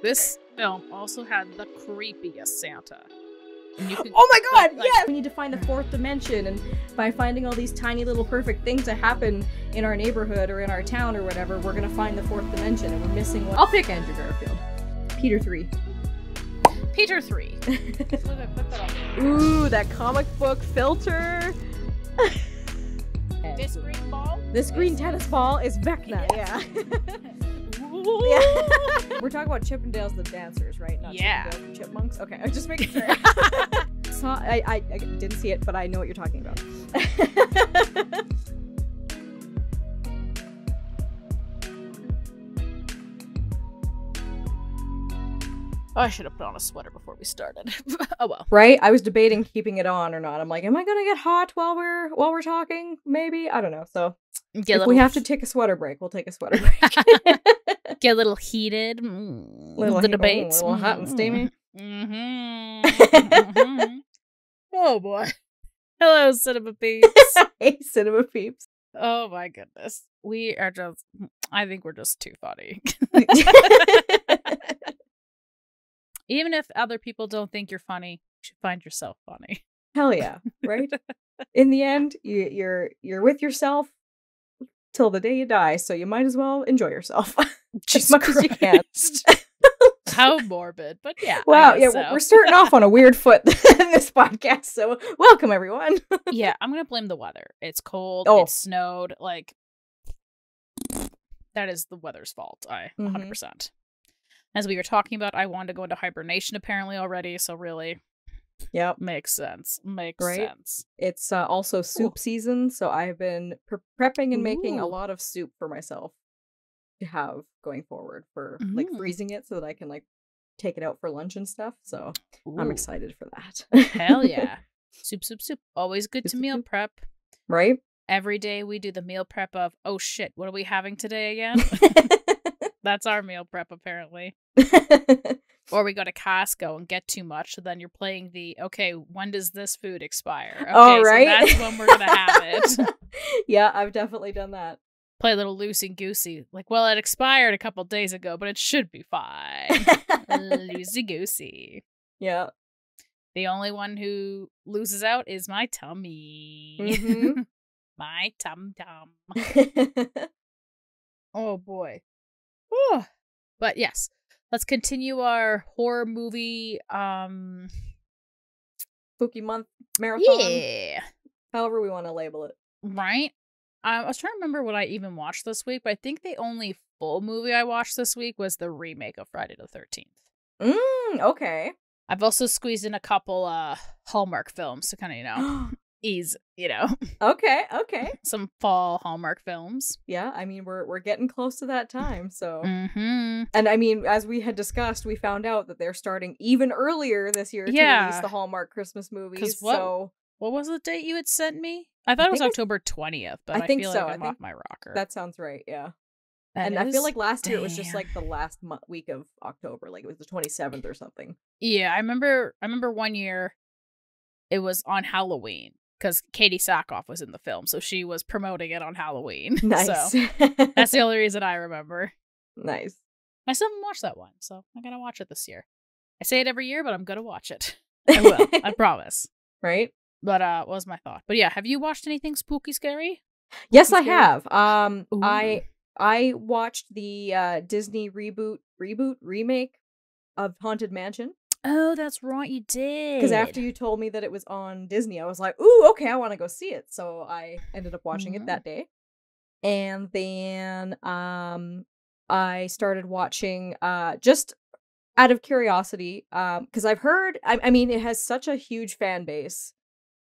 This film also had the creepiest Santa. And you could, oh my god, yes! We need to find the fourth dimension, and by finding all these tiny little perfect things that happen in our neighborhood or in our town or whatever, we're gonna find the fourth dimension, and we're missing one. I'll pick Andrew Garfield. Peter 3. Peter 3. Ooh, that comic book filter. This green ball? This green tennis ball is Vecna, Yes. yeah. We're talking about Chippendales the dancers, right? Not Yeah. Chippendales the chipmunks? Okay, I'm just making sure. I didn't see it, but I know what you're talking about. I should have put on a sweater before we started. Oh well. Right? I was debating keeping it on or not. I'm like, am I gonna get hot while we're talking? Maybe? I don't know. So if we have to take a sweater break, we'll take a sweater break. Get a little heated. The debates. A little hot and steamy. Oh boy. Hello, Cinema Peeps. Hey, Cinema Peeps. Oh my goodness. I think we're just too funny. Even if other people don't think you're funny, you should find yourself funny. Hell yeah, right? In the end, you're with yourself till the day you die, so you might as well enjoy yourself as much as you can. How morbid, but yeah. Wow, yeah, so. We're starting off on a weird foot in this podcast, so welcome everyone. Yeah, I'm gonna blame the weather. It's cold, it snowed, like, that is the weather's fault, 100%. As we were talking about, I wanted to go into hibernation apparently already, so really, yep, makes sense. Makes right? sense. It's also soup season, so I've been prepping and making a lot of soup for myself to have going forward for like freezing it so that I can like take it out for lunch and stuff. So I'm excited for that. Hell yeah. Soup. Always good to meal prep. Right? Every day we do the meal prep of, oh shit, what are we having today again? That's our meal prep, apparently. Or we go to Costco and get too much, so then you're playing the, okay, when does this food expire? Okay, right? So that's when we're going to have it. Yeah, I've definitely done that. Play a little loosey-goosey. Like, well, it expired a couple days ago, but it should be fine. Loosey-goosey. Yeah. The only one who loses out is my tummy. My tum-tum. Oh, boy. Whew. But yes, let's continue our horror movie spooky month marathon. Yeah. However we want to label it. Right? I was trying to remember what I even watched this week, but I think the only full movie I watched this week was the remake of Friday the 13th. Okay. I've also squeezed in a couple Hallmark films to kind of, ease, Okay. some fall Hallmark films. Yeah, I mean, we're getting close to that time, so. And I mean, as we had discussed, we found out that they're starting even earlier this year to release the Hallmark Christmas movies. What was the date you had sent me? I thought it was October 20th, but I feel like I'm off my rocker. That sounds right, yeah. And I feel like last year it was just like the last week of October, like it was the 27th or something. Yeah, I remember one year it was on Halloween because Katie Sackhoff was in the film, so she was promoting it on Halloween. Nice. So that's the only reason I remember. Nice. I still haven't watched that one, so I'm gonna watch it this year. I say it every year, but I'm gonna watch it. I will. I promise. Right? But what was my thought? But yeah, have you watched anything spooky scary? Yes, I have. I watched the Disney remake of Haunted Mansion. Oh, that's right, you did. Because after you told me that it was on Disney, I was like, ooh, okay, I want to go see it. So I ended up watching it that day. And then I started watching just out of curiosity, because I've heard, I mean, it has such a huge fan base,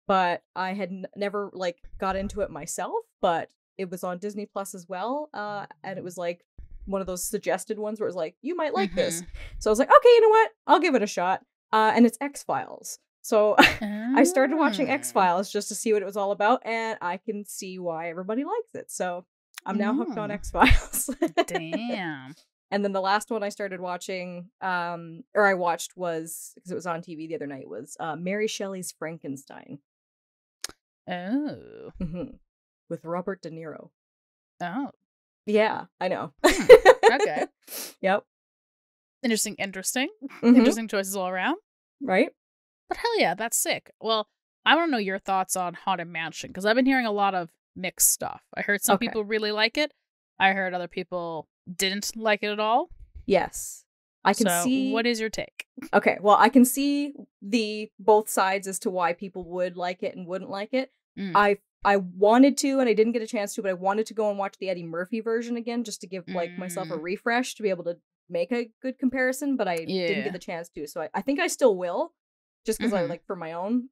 but I had never like got into it myself, but it was on Disney Plus as well. And it was like one of those suggested ones where it was like, you might like this. So I was like, okay, you know what? I'll give it a shot. And it's X-Files. So I started watching X-Files just to see what it was all about, and I can see why everybody likes it. So I'm now hooked on X-Files. Damn. And then the last one I started watching, or I watched was, because it was on TV the other night, was Mary Shelley's Frankenstein. Oh. With Robert De Niro. Oh. Yeah, I know. Okay. Yep. Interesting. Mm-hmm. Interesting choices all around. Right? But hell yeah, that's sick. Well, I want to know your thoughts on Haunted Mansion, because I've been hearing a lot of mixed stuff. I heard some people really like it. I heard other people didn't like it at all. Yes. I can see. What is your take? Okay, well, I can see the both sides as to why people would like it and wouldn't like it. I wanted to, and I didn't get a chance to, but I wanted to go and watch the Eddie Murphy version again, just to give like myself a refresh to be able to make a good comparison, but I didn't get the chance to. So I think I still will, just because I like for my own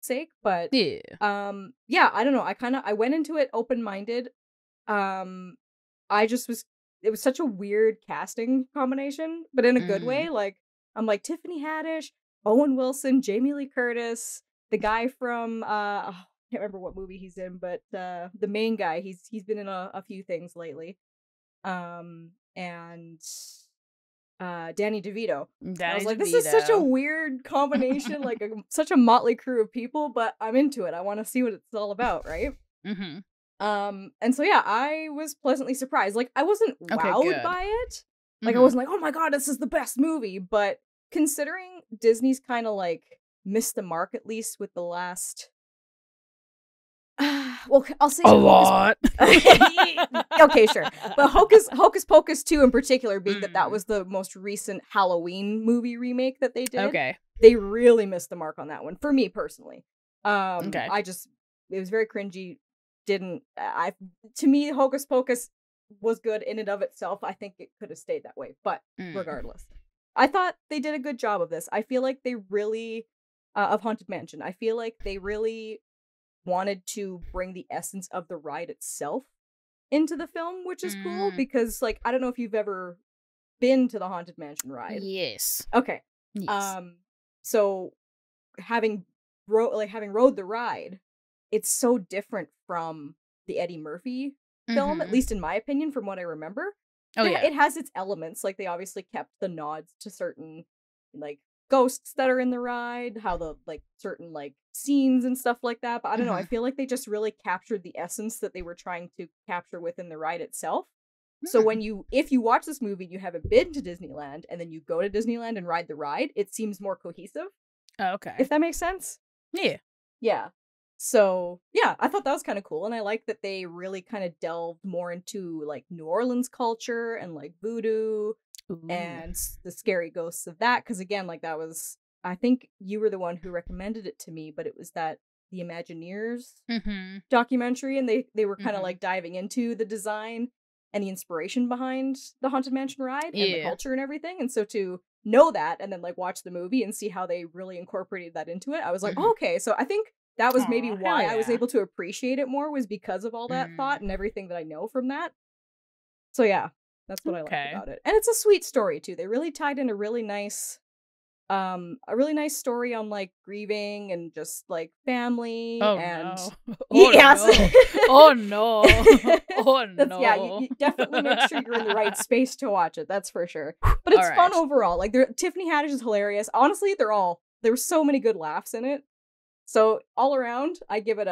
sake. But yeah, I don't know. I went into it open-minded. I just was. It was such a weird casting combination, but in a good way. Like, I'm like Tiffany Haddish, Owen Wilson, Jamie Lee Curtis, the guy from I can't remember what movie he's in, but the main guy, he's been in a few things lately. And Danny DeVito. I was like, this is such a weird combination, like such a motley crew of people, but I'm into it. I want to see what it's all about, right? And so yeah, I was pleasantly surprised. Like, I wasn't wowed by it. Like, I wasn't like, oh my god, this is the best movie. But considering Disney's kind of like missed the mark, at least with the last. Well, I'll say a lot. Okay, sure. But Hocus Pocus 2 in particular, being that was the most recent Halloween movie remake that they did. Okay. They really missed the mark on that one, for me personally. It was very cringy. To me, Hocus Pocus was good in and of itself. I think it could have stayed that way, but regardless, I thought they did a good job of this. I feel like they really of Haunted Mansion. I feel like they really wanted to bring the essence of the ride itself into the film, which is cool because, like, I don't know if you've ever been to the Haunted Mansion ride. Yes. Okay. Yes. So having rode the ride, it's so different from the Eddie Murphy film, at least in my opinion, from what I remember. It has its elements. Like, they obviously kept the nods to certain, like, ghosts that are in the ride, how the, like, certain, like, scenes and stuff like that. But I don't know, I feel like they just really captured the essence that they were trying to capture within the ride itself. So if you watch this movie and you haven't been to Disneyland, and then you go to Disneyland and ride the ride, it seems more cohesive. Oh, okay. If that makes sense? Yeah. Yeah. So, yeah, I thought that was kind of cool. And I like that they really kind of delved more into, like, New Orleans culture and, like, voodoo and the scary ghosts of that. Because, again, like, that was, I think you were the one who recommended it to me, but it was that the Imagineers documentary. And they were kind of, like, diving into the design and the inspiration behind the Haunted Mansion ride and the culture and everything. And so to know that and then, like, watch the movie and see how they really incorporated that into it, I was like, oh, okay. So I think that was maybe why I was able to appreciate it more, was because of all that thought and everything that I know from that. So yeah, that's what I like about it. And it's a sweet story too. They really tied in a really nice story on, like, grieving and just, like, family. Oh, and no. Oh, yes. No. Oh no. Oh no. Yeah, you definitely make sure you're in the right space to watch it. That's for sure. But it's fun overall. Like, Tiffany Haddish is hilarious. Honestly, there were so many good laughs in it. So all around, I give it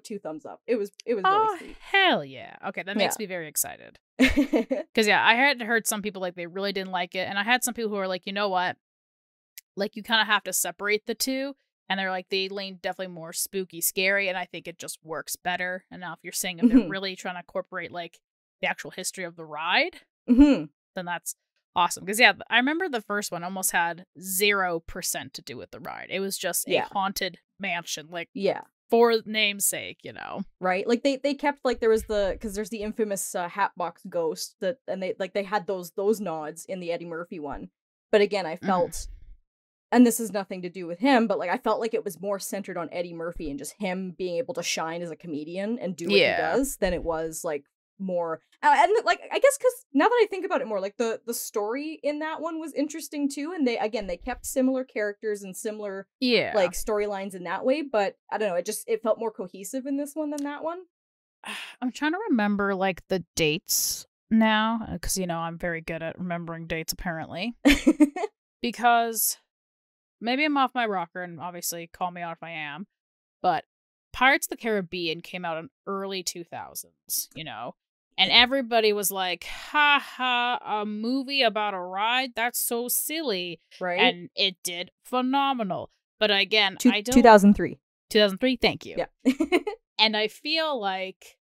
2 thumbs up. It was really sweet. Hell yeah. Okay, that makes me very excited. Because I had heard some people, like, they really didn't like it, and I had some people who are like, you know what? Like, you kind of have to separate the two, and they're like, they lean definitely more spooky, scary, and I think it just works better. And now if you're saying if they're really trying to incorporate, like, the actual history of the ride, then that's awesome. Because I remember the first one almost had 0% to do with the ride. It was just a haunted mansion, like, for namesake, you know. Right? Like, they kept, like, there's the infamous Hatbox Ghost and they had those nods in the Eddie Murphy one. But again, I felt, and this has nothing to do with him, but, like, I felt like it was more centered on Eddie Murphy and just him being able to shine as a comedian and do what he does than it was, like, more. And, like, I guess because now that I think about it more, like, the story in that one was interesting too, and they kept similar characters and similar like storylines in that way, but I don't know, it felt more cohesive in this one than that one. I'm trying to remember, like, the dates now, because, you know, I'm very good at remembering dates apparently. Because maybe I'm off my rocker, and obviously call me out if I am, but Pirates of the Caribbean came out in early 2000s, you know. And everybody was like, ha ha, a movie about a ride? That's so silly. Right? And it did phenomenal. But again, I don't... 2003. 2003, thank you. Yeah. And I feel like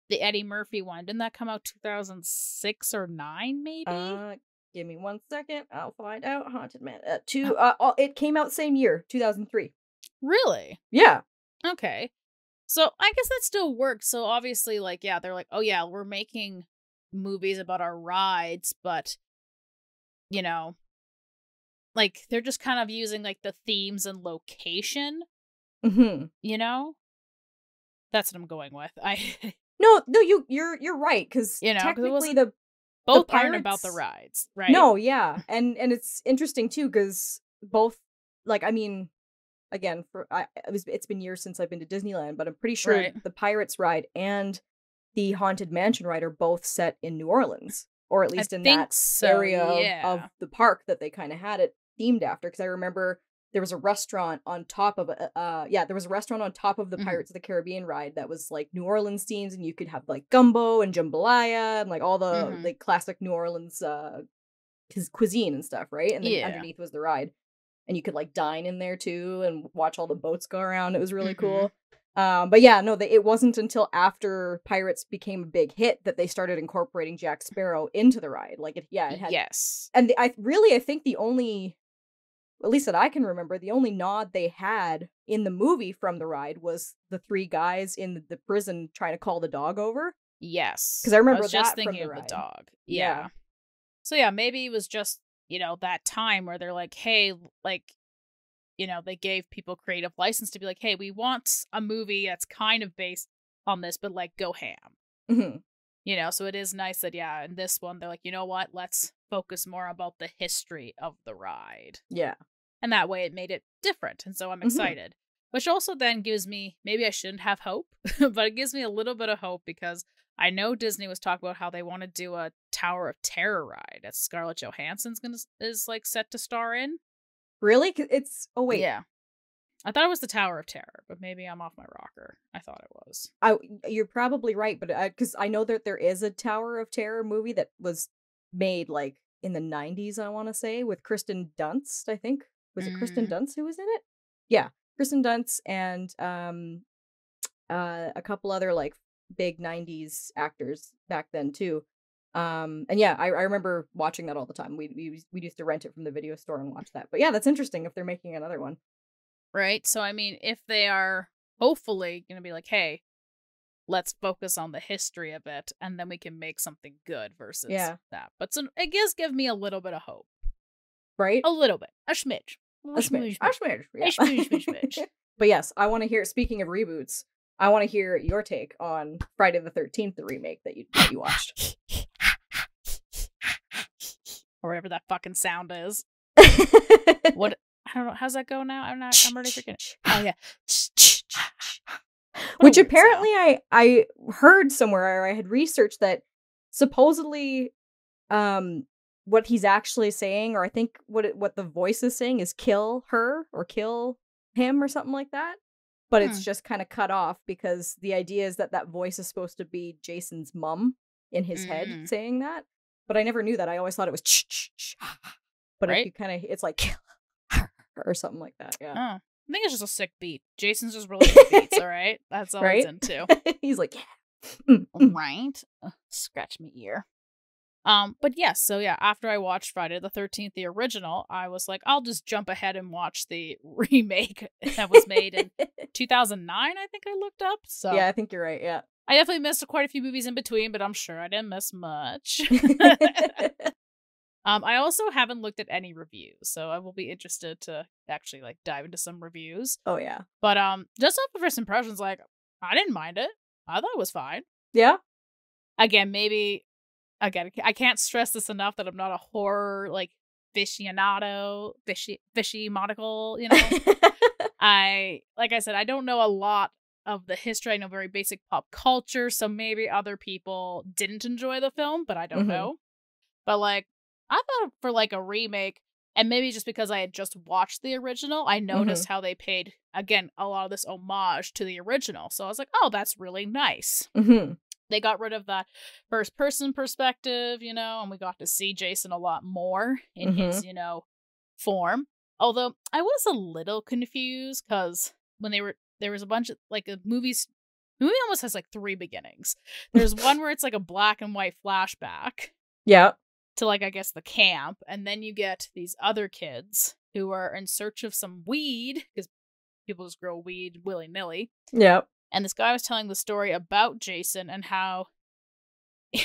the Eddie Murphy one, didn't that come out 2006 or 9, maybe? Give me 1 second. I'll find out. Haunted Man. It came out same year, 2003. Really? Yeah. Okay. So I guess that still works. So obviously, like, yeah, they're like, oh yeah, we're making movies about our rides, but, you know, like, they're just kind of using, like, the themes and location, you know? That's what I'm going with. No, you're right, because you know, technically both pirates... aren't about the rides, right? No, yeah, and it's interesting too, because both, like, I mean, again, it's been years since I've been to Disneyland, but I'm pretty sure the Pirates ride and the Haunted Mansion ride are both set in New Orleans, or at least in that area of the park that they kind of had it themed after. Because I remember there was a restaurant on top of there was a restaurant on top of the Pirates of the Caribbean ride that was like New Orleans themes, and you could have like gumbo and jambalaya and like all the like classic New Orleans cuisine and stuff, right? And then underneath was the ride. And you could like dine in there too and watch all the boats go around. It was really cool. But yeah, no, it wasn't until after Pirates became a big hit that they started incorporating Jack Sparrow into the ride. Like, it had... Yes. And I think the only, at least that I can remember, the only nod they had in the movie from the ride was the 3 guys in the prison trying to call the dog over. Yes. Because I remember was just thinking of the dog. Yeah. So yeah, maybe it was just, you know, that time where they're like, hey, like, you know, they gave people creative license to be like, hey, we want a movie that's kind of based on this, but like, go ham. You know, so it is nice that, yeah, in this one, they're like, you know what, let's focus more about the history of the ride. Yeah. And that way it made it different. And so I'm excited. Which also then gives me, maybe I shouldn't have hope, but it gives me a little bit of hope because I know Disney was talking about how they want to do a Tower of Terror ride that Scarlett Johansson's is like set to star in. Really? Oh wait. Yeah. I thought it was the Tower of Terror, but maybe I'm off my rocker. I thought it was. You're probably right, but because I know that there is a Tower of Terror movie that was made like in the 90s, I want to say, with Kristen Dunst, I think. Was it Kristen Dunst who was in it? Yeah. Kristen Dunst and a couple other like big 90s actors back then too. And yeah, I remember watching that all the time. We used to rent it from the video store and watch that. But yeah, that's interesting if they're making another one. Right? So I mean, if they are hopefully going to be like, hey, let's focus on the history of it and then we can make something good versus that. But so it does give me a little bit of hope. Right? A little bit. A smidge. A smidge. Yeah. A smidge. But yes, I want to hear, speaking of reboots, I want to hear your take on Friday the 13th, the remake that you watched. Or whatever that fucking sound is. What? I don't know. How's that go now? I'm already forgetting. Oh, yeah. Which apparently I heard somewhere, or I had researched that supposedly what he's actually saying, or I think what the voice is saying is kill her or kill him or something like that. But it's just kind of cut off because the idea is that voice is supposed to be Jason's mom in his head saying that. But I never knew that. I always thought it was but if you kind of, it's like kill her or something like that. Yeah. Oh. I think it's just a sick beat. Jason's just really good beats, all right? That's all he's into. He's like, right? Scratch me ear. But yes, so yeah, after I watched Friday the 13th, the original, I was like, I'll just jump ahead and watch the remake that was made in 2009, I think I looked up. So yeah, I think you're right, yeah. I definitely missed quite a few movies in between, but I'm sure I didn't miss much. I also haven't looked at any reviews, so I will be interested to actually like dive into some reviews. Oh yeah. But just off the first impressions, like I didn't mind it. I thought it was fine. Yeah. I can't stress this enough that I'm not a horror like fishy monocle, you know. Like I said, I don't know a lot of the history. I know very basic pop culture, so maybe other people didn't enjoy the film, but I don't know. But like I thought for like a remake, and maybe just because I had just watched the original, I noticed how they paid, again, a lot of this homage to the original. So I was like, oh, that's really nice. they got rid of that first person perspective, and we got to see Jason a lot more in his, form. Although I was a little confused because when there was a bunch of like the movie almost has like 3 beginnings. There's one where it's like a black and white flashback. Yeah. To like, I guess, the camp. And then you get these other kids who are in search of some weed because people just grow weed willy-nilly. Yep. And this guy was telling the story about Jason and how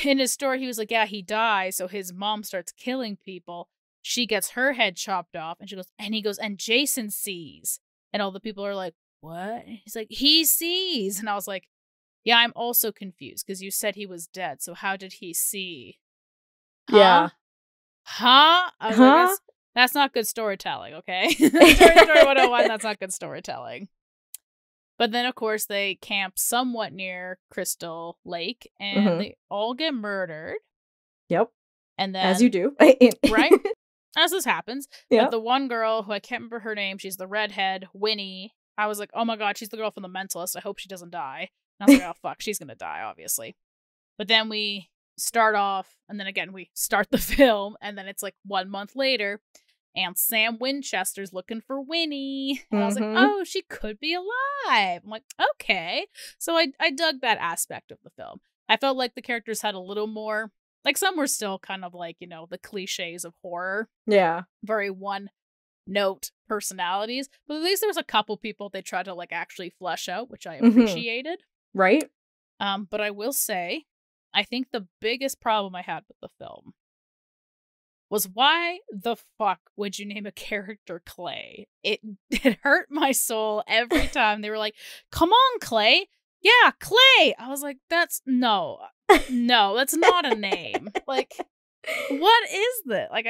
in his story he was like, yeah, he dies. So his mom starts killing people. She gets her head chopped off and he goes, and Jason sees. And all the people are like, what? He's like, he sees. And I was like, yeah, I'm also confused because you said he was dead. So how did he see? Huh? Yeah. Huh? I was like, that's not good storytelling, okay? Story 101, that's not good storytelling. But then, of course, they camp somewhat near Crystal Lake, and they all get murdered. Yep. And then, as you do. Right? As this happens. Yeah. But the one girl, who I can't remember her name, she's the redhead, Winnie. I was like, oh my god, she's the girl from The Mentalist. I hope she doesn't die. And I was like, oh fuck, she's gonna die, obviously. But then we start off, and then again, we start the film, and then it's like 1 month later, and Sam Winchester's looking for Winnie. And I was like, oh, she could be alive. I'm like, okay. So I dug that aspect of the film. I felt like the characters had a little more, like some were still kind of like, the cliches of horror. Yeah. Very one-note personalities. But at least there was a couple people they tried to like actually flesh out, which I appreciated. Right. But I will say, I think the biggest problem I had with the film was why the fuck would you name a character Caleigh? It hurt my soul every time. They were like, come on, Caleigh. Yeah, Caleigh. I was like, no, that's not a name. Like, what is that? Like,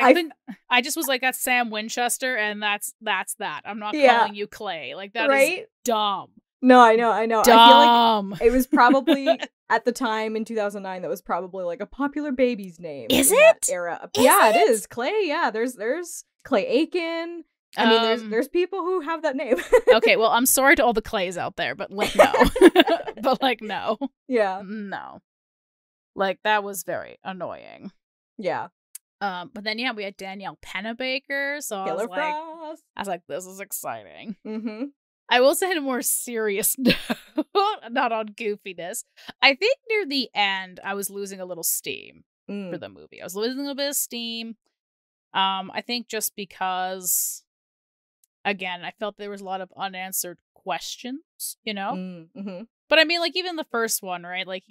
I just was like, that's Sam Winchester, and that's that. I'm not calling you Caleigh. Like, that is dumb. No, I know. Dumb. I feel like it was probably at the time in 2009 that was probably like a popular baby's name. Is in it? That era. It is. Caleigh, yeah. There's Clay Aiken. I mean, there's people who have that name. Okay, well, I'm sorry to all the Clays out there, but like, no. But like, no. Yeah. No. Like, that was very annoying. Yeah. But then, we had Danielle Pennebaker, so I was like, this is exciting. Mm-hmm. I will say on a more serious note, not on goofiness. I think near the end, I was losing a little steam for the movie. I was losing a bit of steam. I think just because, again, I felt there was a lot of unanswered questions, Mm-hmm. But I mean, like, even the first one, right? Like,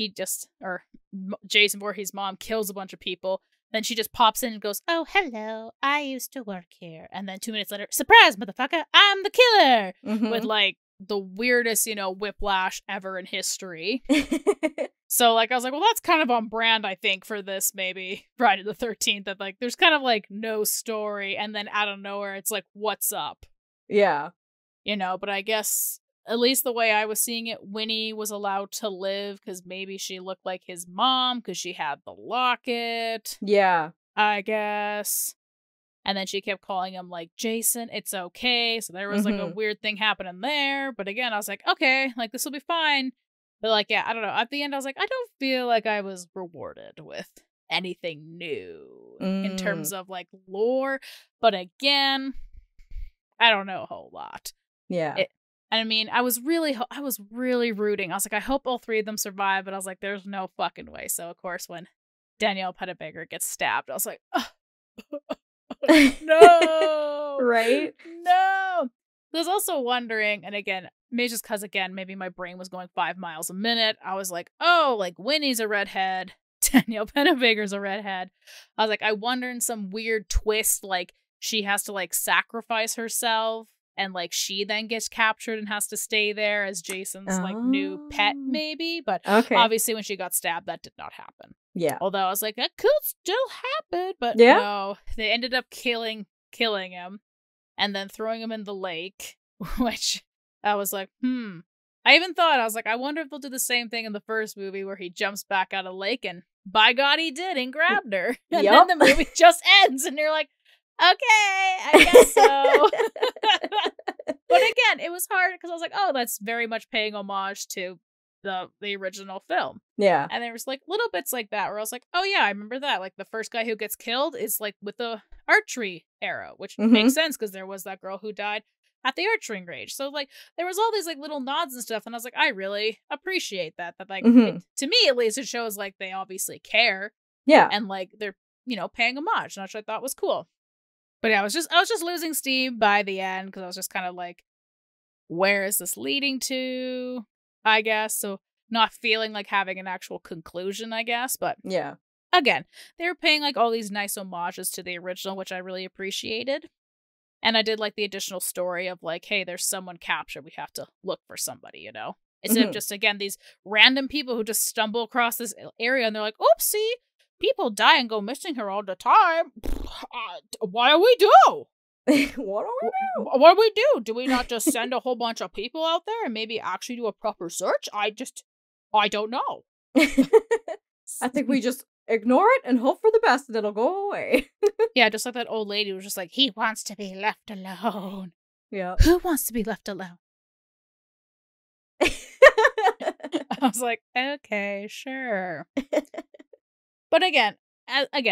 Jason Voorhees' mom kills a bunch of people. Then she just pops in and goes, oh, hello, I used to work here. And then 2 minutes later, surprise, motherfucker, I'm the killer. With, like, the weirdest, whiplash ever in history. So, like, I was like, well, that's kind of on brand, I think, for this, maybe, Friday the 13th. That, like, there's kind of, like, no story. And then out of nowhere, it's like, what's up? Yeah. But I guess, at least the way I was seeing it, Winnie was allowed to live because maybe she looked like his mom because she had the locket. Yeah. I guess. And then she kept calling him, like, Jason, it's okay. So there was, like, a weird thing happening there. But again, I was like, okay, like, this will be fine. But, like, yeah, I don't know. At the end, I was like, I don't feel like I was rewarded with anything new in terms of, like, lore. But again, I don't know a whole lot. Yeah. And I mean, I was really rooting. I was like, I hope all 3 of them survive, but I was like, there's no fucking way. So, of course, when Danielle Pennebaker gets stabbed, I was like, oh, no! Right? No! I was also wondering, and again, maybe just because, again, maybe my brain was going 5 miles a minute. I was like, oh, like, Winnie's a redhead. Danielle Pennebaker's a redhead. I was like, I wonder in some weird twist, like, she has to, like, sacrifice herself. And, like, she then gets captured and has to stay there as Jason's, like, new pet, maybe. But obviously when she got stabbed, that did not happen. Yeah. Although I was like, that could still happen. But yeah. No, they ended up killing him and then throwing him in the lake, which I was like, I even thought, I was like, I wonder if they'll do the same thing in the first movie where he jumps back out of the lake and by God he did and grabbed her. And then the movie just ends and you're like, okay, I guess so. But again, it was hard because I was like, oh, that's very much paying homage to the original film. Yeah. And there was like little bits like that where I was like, oh yeah, I remember that. Like the first guy who gets killed is like with the archery arrow, which makes sense because there was that girl who died at the archery range. So like there was all these like little nods and stuff, and I was like, I really appreciate that. That like to me at least, it shows like they obviously care. Yeah. And like they're, you know, paying homage, which I thought was cool. But yeah, I was just losing steam by the end because I was just kind of like, where is this leading to? I guess. So not feeling like having an actual conclusion, I guess. But yeah, again, they were paying like all these nice homages to the original, which I really appreciated. And I did like the additional story of like, hey, there's someone captured. We have to look for somebody, you know? Instead of just, again, these random people who just stumble across this area and they're like, oopsie, people die and go missing here all the time. What do we do? What do we do? What do we do? Do we not just send a whole bunch of people out there and maybe actually do a proper search? I don't know. I think we just ignore it and hope for the best and it'll go away. Yeah, just like that old lady was just like, he wants to be left alone. Yeah. Who wants to be left alone? I was like, okay, sure. But again,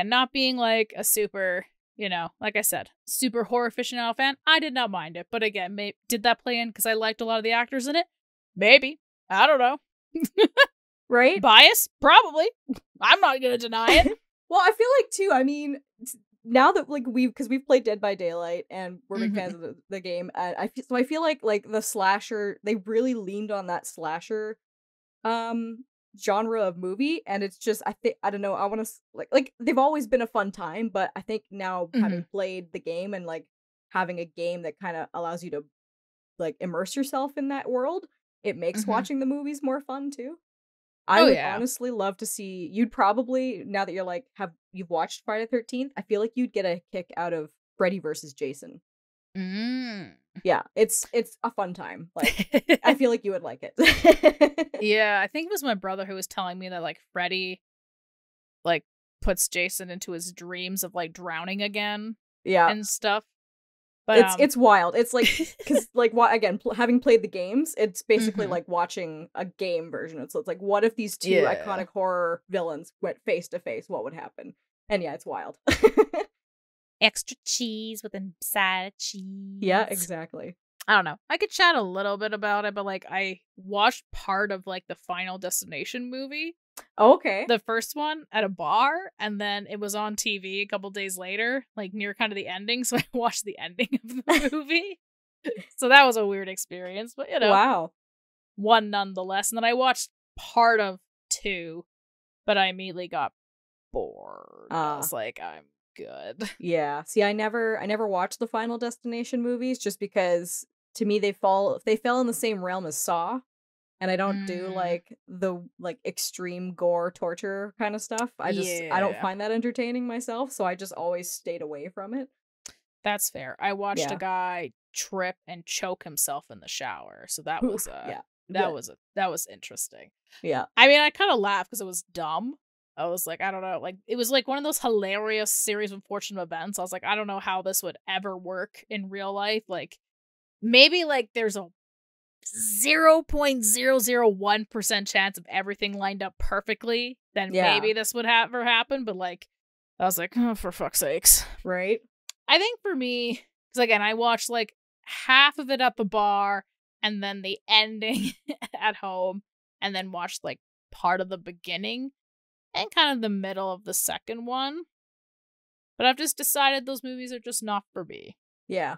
not being like a super, you know, like I said, super horror aficionado fan, I did not mind it. But again, did that play in because I liked a lot of the actors in it? Maybe. I don't know. Right? Bias? Probably. I'm not going to deny it. Well, I feel like, too, I mean, now that, like, we've played Dead by Daylight and we're big fans of the game, I feel like the slasher, they really leaned on that slasher genre of movie, and it's just, I don't know, I want to, like, they've always been a fun time, but I think now, having played the game and, like, having a game that kind of allows you to, like, immerse yourself in that world, it makes watching the movies more fun, too. I would honestly love to see, you'd probably, now that you're like, you've watched Friday the 13th, I feel like you'd get a kick out of Freddy versus Jason. Yeah, it's a fun time. Like, I feel like you would like it. Yeah, I think it was my brother who was telling me that, like, Freddy, like, puts Jason into his dreams of, like, drowning again. Yeah. And stuff. But it's wild. It's like, because like again, having played the games, it's basically like watching a game version. So it's like, what if these two iconic horror villains went face to face? What would happen? And yeah, it's wild. Extra cheese with a side of cheese. Yeah, exactly. I don't know. I could chat a little bit about it, but like I watched part of like the Final Destination movie. Oh, okay. The first one at a bar, and then it was on TV a couple days later, like near kind of the ending, so I watched the ending of the movie. So that was a weird experience, but you know. Wow. One nonetheless. And then I watched part of 2, but I immediately got bored. I was like, I'm good. Yeah. See, I never watched the Final Destination movies just because to me they fell in the same realm as Saw. And I don't do like the extreme gore torture kind of stuff. I don't find that entertaining myself, so I just always stayed away from it. That's fair. I watched a guy trip and choke himself in the shower. So that was that was interesting. Yeah. I mean, I kind of laughed because it was dumb. I was like, I don't know, like it was like one of those hilarious series of unfortunate events. I was like, I don't know how this would ever work in real life. Like maybe like there's a 0.001% chance of everything lined up perfectly, then maybe this would ever happen. But like, I was like, oh, for fuck's sakes. Right. I think for me, because again, I watched like half of it at the bar and then the ending at home, and then watched like part of the beginning and kind of the middle of the second one. But I've just decided those movies are just not for me. Yeah.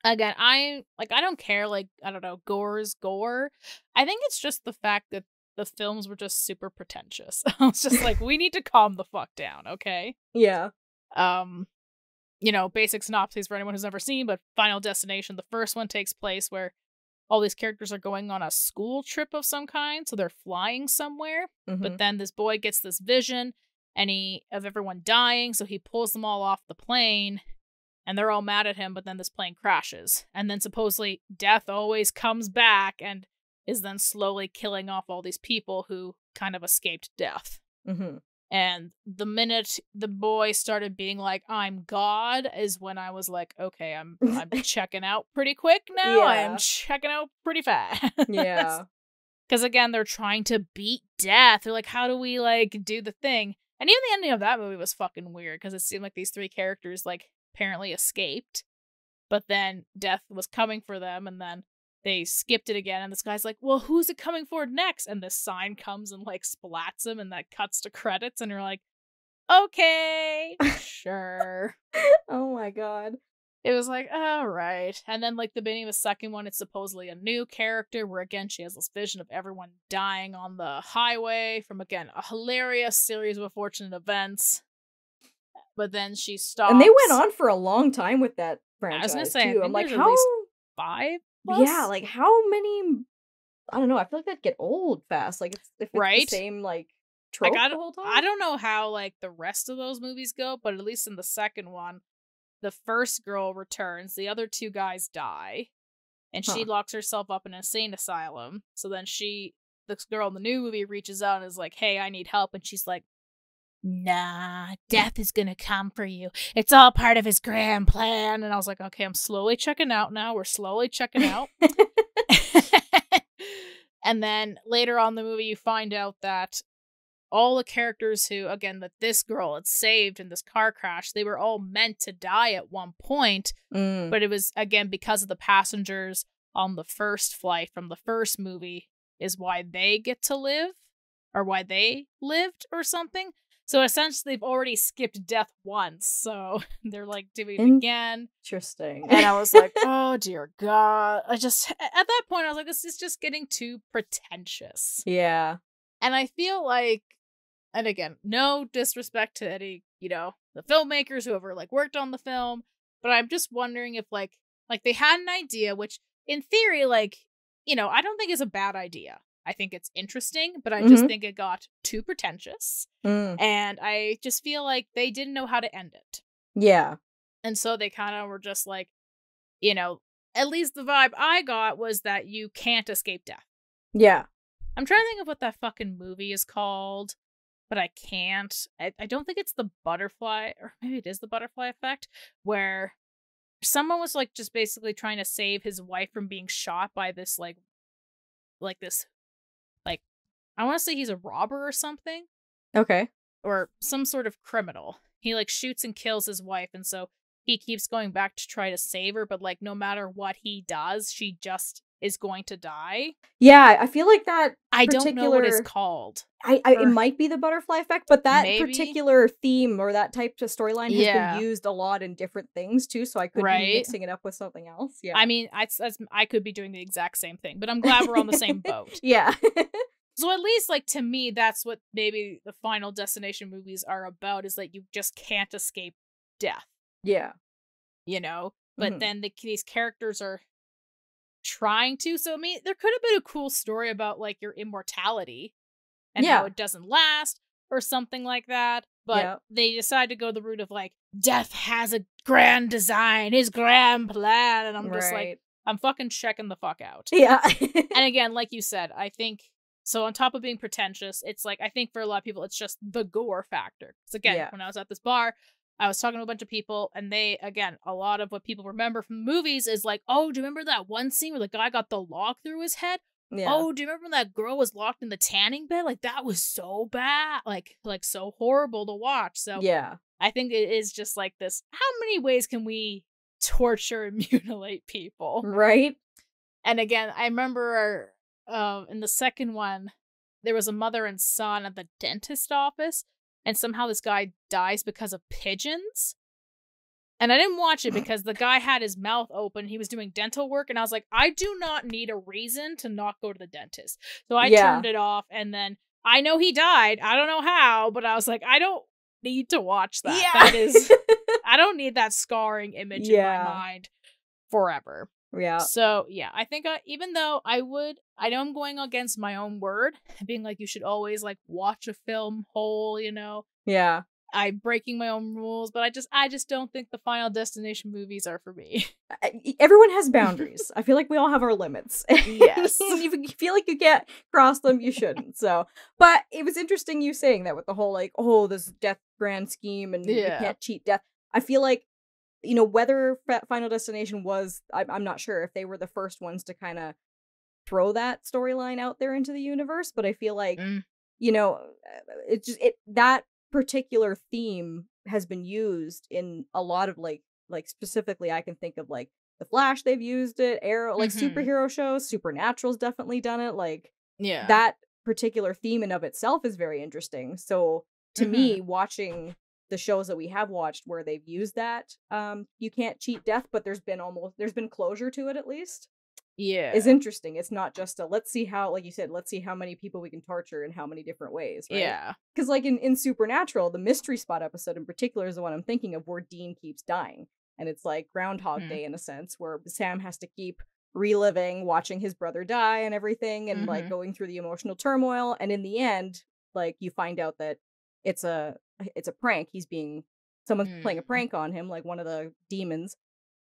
Again, I don't care, like, I don't know, gore is gore. I think it's just the fact that the films were just super pretentious. I was just like, we need to calm the fuck down, okay? Yeah. You know, basic synopsis for anyone who's never seen, but Final Destination, the first one takes place where all these characters are going on a school trip of some kind, so they're flying somewhere. But then this boy gets this vision of everyone dying, so he pulls them all off the plane. And they're all mad at him, but then this plane crashes. And then supposedly death always comes back and is then slowly killing off all these people who kind of escaped death. And the minute the boy started being like, I'm God, is when I was like, okay, I'm checking out pretty quick now. Yeah. I'm checking out pretty fast. Yeah. Because again, they're trying to beat death. They're like, how do we like do the thing? And even the ending of that movie was fucking weird because it seemed like these 3 characters like apparently escaped, but then death was coming for them, and then they skipped it again, and this guy's like, well, who's it coming for next? And this sign comes and like splats him, and that cuts to credits, and you're like, okay, sure. Oh my god. It was like, all right. And then, like, the beginning of the second one, it's supposedly a new character where, again, she has this vision of everyone dying on the highway from, again, a hilarious series of unfortunate events. But then she stops. And they went on for a long time with that franchise, I was going to say, too. I'm like, how? 5 plus? Yeah, like, how many? I don't know. I feel like that'd get old fast. Like, if it's right? the same, like, trope like, the whole time. I don't know how, like, the rest of those movies go, but at least in the second one, the first girl returns, the other 2 guys die, and she locks herself up in an insane asylum. So then this girl in the new movie reaches out and is like, hey, I need help. And she's like, nah, death is gonna come for you. It's all part of his grand plan. And I was like, okay, I'm slowly checking out now. We're slowly checking out. And then later on in the movie, you find out that all the characters who, again, that this girl had saved in this car crash, they were all meant to die at one point. But it was, again, because of the passengers on the first flight from the first movie is why they get to live, or why they lived or something. So essentially, they've already skipped death once. So they're like doing it again. Interesting. And I was like, oh, dear God. At that point, I was like, this is just getting too pretentious. Yeah. And I feel like, and again, no disrespect to any, the filmmakers, whoever like worked on the film, but I'm just wondering if like they had an idea, which in theory, like, I don't think is a bad idea. I think it's interesting, but I just think it got too pretentious. And I just feel like they didn't know how to end it. Yeah. And so they kind of were just like, at least the vibe I got was that you can't escape death. Yeah. I'm trying to think of what that fucking movie is called, but I can't. I don't think it's the butterfly, or maybe it is the butterfly effect, where someone was like just basically trying to save his wife from being shot by this like this, like, I want to say he's a robber or something. Okay. Or some sort of criminal. He like shoots and kills his wife, and so he keeps going back to try to save her, but like no matter what he does, she just is going to die. Yeah, I feel like that I don't know what it's called. It might be the butterfly effect, but that maybe? particular theme or that type of storyline has been used a lot in different things too, so I could be mixing it up with something else. Yeah. I mean, I could be doing the exact same thing, but I'm glad we're on the same boat. Yeah. So at least, like, to me, that's what maybe the Final Destination movies are about, is that you just can't escape death. Yeah. But then these characters are trying to. So, I mean, there could have been a cool story about, like, your immortality and how it doesn't last or something like that. But they decide to go the route of, like, death has a grand design, his grand plan. And I'm just like, I'm fucking checking the fuck out. Yeah. And again, like you said, I think... So on top of being pretentious, it's like, I think for a lot of people, it's just the gore factor. Because again, when I was at this bar, I was talking to a bunch of people, and they, again, a lot of what people remember from movies is like, oh, do you remember that one scene where the guy got the lock through his head? Yeah. Oh, do you remember when that girl was locked in the tanning bed? Like, that was so bad. Like so horrible to watch. So yeah, I think it is just like this. How many ways can we torture and mutilate people? Right? And again, I remember... in the second one, there was a mother and son at the dentist office, and somehow this guy dies because of pigeons. And I didn't watch it because the guy had his mouth open. He was doing dental work, and I was like, I do not need a reason to not go to the dentist. So I turned it off, and then I know he died. I don't know how, but I was like, I don't need to watch that. Yeah. That is, I don't need that scarring image in my mind forever. Yeah. So, yeah, I think even though I know I'm going against my own word, being like, you should always, like, watch a film whole, Yeah. I'm breaking my own rules, but I just don't think the Final Destination movies are for me. Everyone has boundaries. I feel like we all have our limits. Yes. If you feel like you can't cross them, you shouldn't. So, but it was interesting you saying that with the whole, like, oh, this death grand scheme and you can't cheat death. I feel like, whether Final Destination was, I'm not sure if they were the first ones to kind of throw that storyline out there into the universe, but I feel like, Mm. you know, that particular theme has been used in a lot of like specifically I can think of like The Flash, they've used it, Arrow, like superhero shows, Supernatural's definitely done it. Like Yeah. that particular theme in of itself is very interesting. So to me, watching the shows that we have watched where they've used that, you can't cheat death, but there's been closure to it at least. Yeah. Is interesting. It's not just a let's see how, like you said, let's see how many people we can torture in how many different ways, right? Yeah. Because like in Supernatural, the mystery spot episode in particular is the one I'm thinking of where Dean keeps dying. And it's like Groundhog Day in a sense, where Sam has to keep reliving, watching his brother die and everything, and like going through the emotional turmoil. And in the end, like you find out that it's a prank. Someone's playing a prank on him, like one of the demons.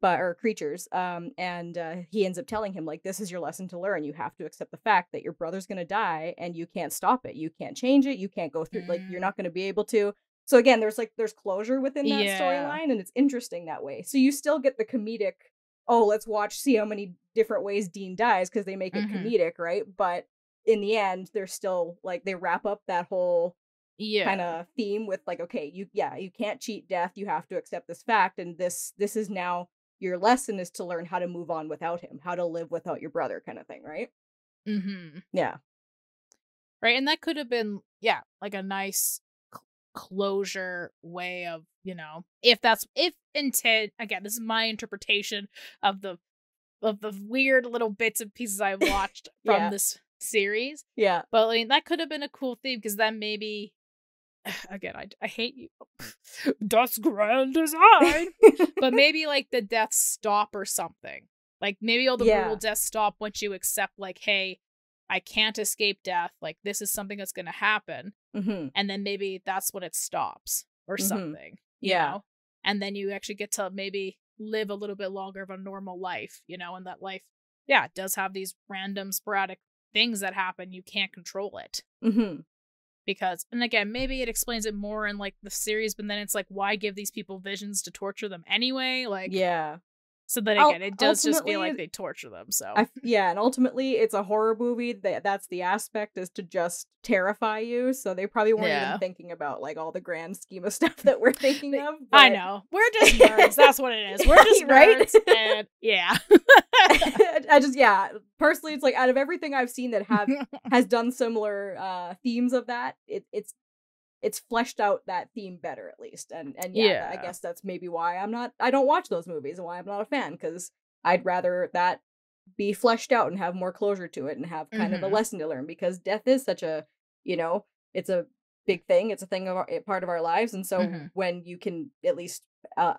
Or creatures, and he ends up telling him, like, this is your lesson to learn. You have to accept the fact that your brother's gonna die, and you can't stop it. You can't change it. You can't go through, like, you're not gonna be able to. So again, there's closure within that storyline, and it's interesting that way. So you still get the comedic, oh, let's see how many different ways Dean dies, because they make it comedic, right? But in the end, they're still, like, they wrap up that whole kind of theme with, like, okay, you can't cheat death. You have to accept this fact, and this is now your lesson is to learn how to move on without him, how to live without your brother, kind of thing, right? Yeah. Right, and that could have been, like a nice closure way of, if intent, again, this is my interpretation of the weird little bits and pieces I've watched from this series. Yeah. But I mean, that could have been a cool theme, because then maybe, again, I hate you. That's grand design. But maybe like the deaths stop or something. Like maybe all the brutal deaths stop once you accept, like, hey, I can't escape death. Like this is something that's going to happen. And then maybe that's when it stops or something. You know? And then you actually get to maybe live a little bit longer of a normal life, and that life, does have these random sporadic things that happen. You can't control it. Because, and again, maybe it explains it more in like the series, but then it's like, why give these people visions to torture them anyway? Like, so then again, it does just feel like they torture them. So and ultimately, it's a horror movie. That's the aspect, is to just terrify you. So they probably weren't even thinking about like all the grand scheme of stuff that we're thinking of. But... I know, we're just nerds. That's what it is. We're just nerds, and I just personally, it's like out of everything I've seen that has done similar themes of that, it's fleshed out that theme better, at least. And I guess that's maybe why I don't watch those movies and why I'm not a fan, because I'd rather that be fleshed out and have more closure to it and have kind of a lesson to learn, because death is such a, it's a big thing. It's a thing of part of our lives. And so when you can at least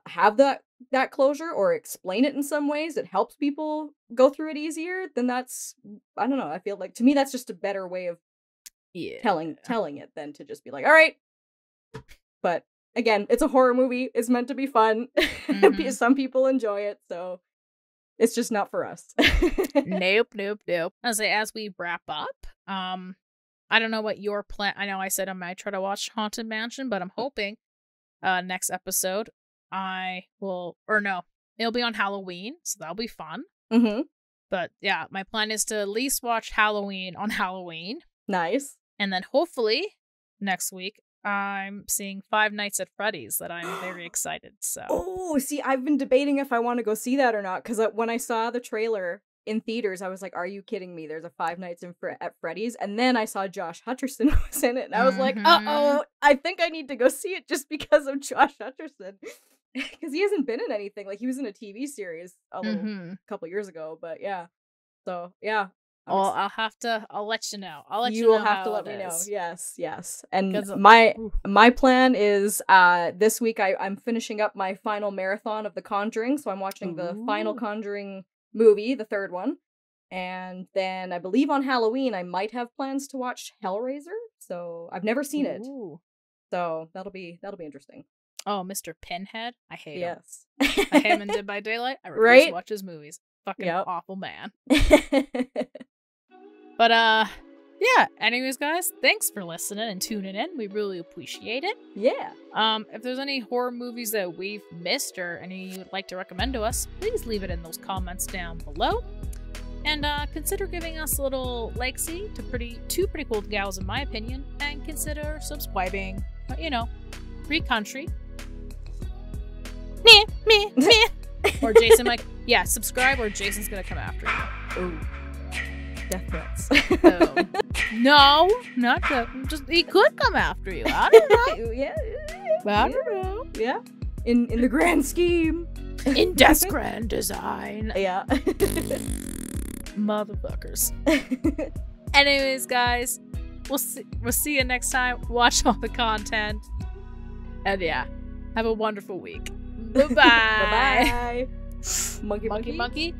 have that closure or explain it in some ways, it helps people go through it easier, then that's, I don't know, I feel like to me that's just a better way of telling it than to just be like, all right. But again, it's a horror movie. It's meant to be fun. Some people enjoy it, so it's just not for us. Nope. As we wrap up, I don't know what your plan. I know I said I might try to watch Haunted Mansion, but I'm hoping next episode it'll be on Halloween, so that'll be fun. But yeah, my plan is to at least watch Halloween on Halloween. Nice. And then hopefully next week I'm seeing Five Nights at Freddy's, that I'm very excited. So see, I've been debating if I want to go see that or not, because when I saw the trailer in theaters, I was like, are you kidding me? There's a Five Nights at Freddy's. And then I saw Josh Hutcherson was in it, and I was like, uh-oh, I think I need to go see it just because of Josh Hutcherson. Because he hasn't been in anything. Like, he was in a TV series a couple years ago, but yeah. So, yeah. Well, I'll let you know. You will have to let me know. Yes. And my plan is this week I'm finishing up my final marathon of The Conjuring, so I'm watching the final Conjuring movie, the third one. And then I believe on Halloween I might have plans to watch Hellraiser. So I've never seen it. So that'll be interesting. Oh, Mr. Pinhead. I hate him. Yes. I hate him in Dead by Daylight. I refuse to watch his movies. Fucking awful man. But anyways, guys, thanks for listening and tuning in. We really appreciate it. Yeah. If there's any horror movies that we've missed or any you would like to recommend to us, please leave it in those comments down below. And consider giving us a little likesy to two pretty cool gals in my opinion, and consider subscribing. You know, free country. Me. Or Jason, like, yeah, subscribe or Jason's gonna come after you. Ooh. Death threats. No, not that. Just he could come after you. I don't know. Yeah. I don't know. Yeah. In the grand scheme. In Death's grand design. Yeah. Motherfuckers. Anyways, guys, we'll see you next time. Watch all the content. And yeah, have a wonderful week. Bye-bye. Bye-bye. Monkey. Monkey.